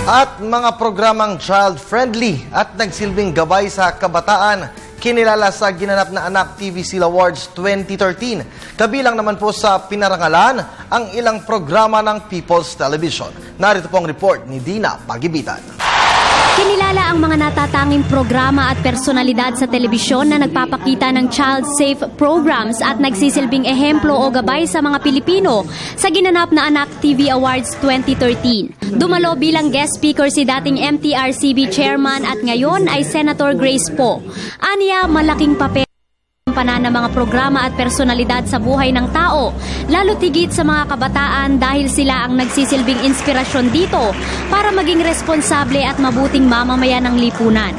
At mga programang child-friendly at nagsilbing gabay sa kabataan, kinilala sa ginanap na Anak TVC Awards 2013. Kabilang naman po sa pinarangalan ang ilang programa ng People's Television. Narito po ang report ni Dina Pagibitan. Kinilala ang mga natatanging programa at personalidad sa telebisyon na nagpapakita ng child-safe programs at nagsisilbing ehemplo o gabay sa mga Pilipino sa ginanap na Anak TV Awards 2013. Dumalo bilang guest speaker si dating MTRCB chairman at ngayon ay Senator Grace Poe. Aniya, malaking papel ng mga programa at personalidad sa buhay ng tao, lalo tigit sa mga kabataan dahil sila ang nagsisilbing inspirasyon dito para maging responsable at mabuting mamamayan ng lipunan.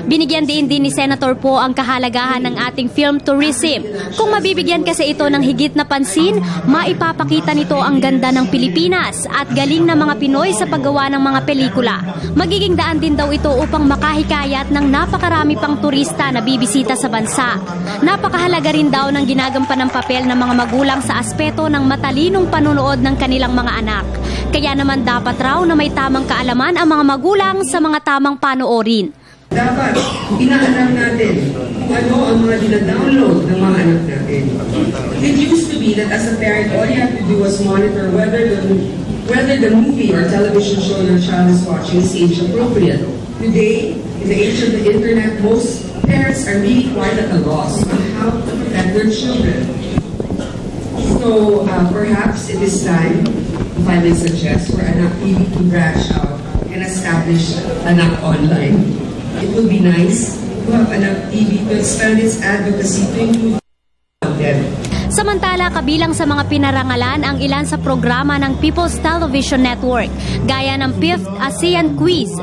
Binigyan din ni Senator Poe ang kahalagahan ng ating film tourism. Kung mabibigyan kasi ito ng higit na pansin, maipapakita nito ang ganda ng Pilipinas at galing ng mga Pinoy sa paggawa ng mga pelikula. Magiging daan din daw ito upang makahikayat ng napakarami pang turista na bibisita sa bansa. Napakahalaga rin daw ng ginagampan ng papel ng mga magulang sa aspeto ng matalinong panunood ng kanilang mga anak. Kaya naman dapat raw na may tamang kaalaman ang mga magulang sa mga tamang panoorin. Dapat inaalam natin kung ano ang mga dinadownload ng mga anak natin. It used to be that as a parent, all you have to do was monitor whether the movie or television show your child is watching is age appropriate. Today, in the age of the internet, most parents are really quite at a loss on how to protect their children. So perhaps it is time, if I may suggest, for Anak TV to branch out and establish Anak Online. It would be nice to have Anak TV to expand its advocacy to include them. Samantala, kabilang sa mga pinarangalan ang ilan sa programa ng People's Television Network, gaya ng 5th ASEAN Quiz,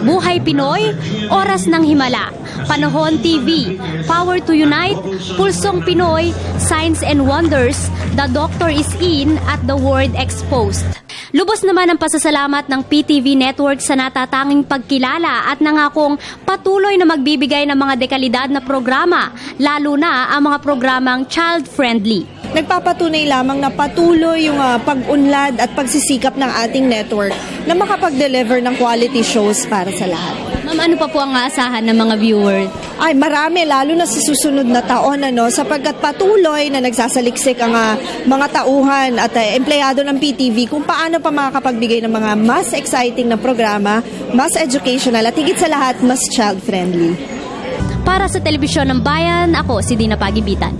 Buhay Pinoy, Oras ng Himala, Panahon TV, Power to Unite, Pulsong Pinoy, Science and Wonders, The Doctor is In at The World Exposed. Lubos naman ang pasasalamat ng PTV Network sa natatanging pagkilala at nangakong patuloy na magbibigay ng mga dekalidad na programa, lalo na ang mga programang child-friendly. Nagpapatunay lamang na patuloy yung pag-unlad at pagsisikap ng ating network na makapag-deliver ng quality shows para sa lahat. Ma'am, ano pa po ang aasahan ng mga viewers? Ay, marami, lalo na sa susunod na taon, sapagkat patuloy na nagsasaliksik ang mga tauhan at empleyado ng PTV kung paano pa makakapagbigay ng mga mas exciting na programa, mas educational at higit sa lahat, mas child-friendly. Para sa Telebisyon ng Bayan, ako si Dina Pagibitan.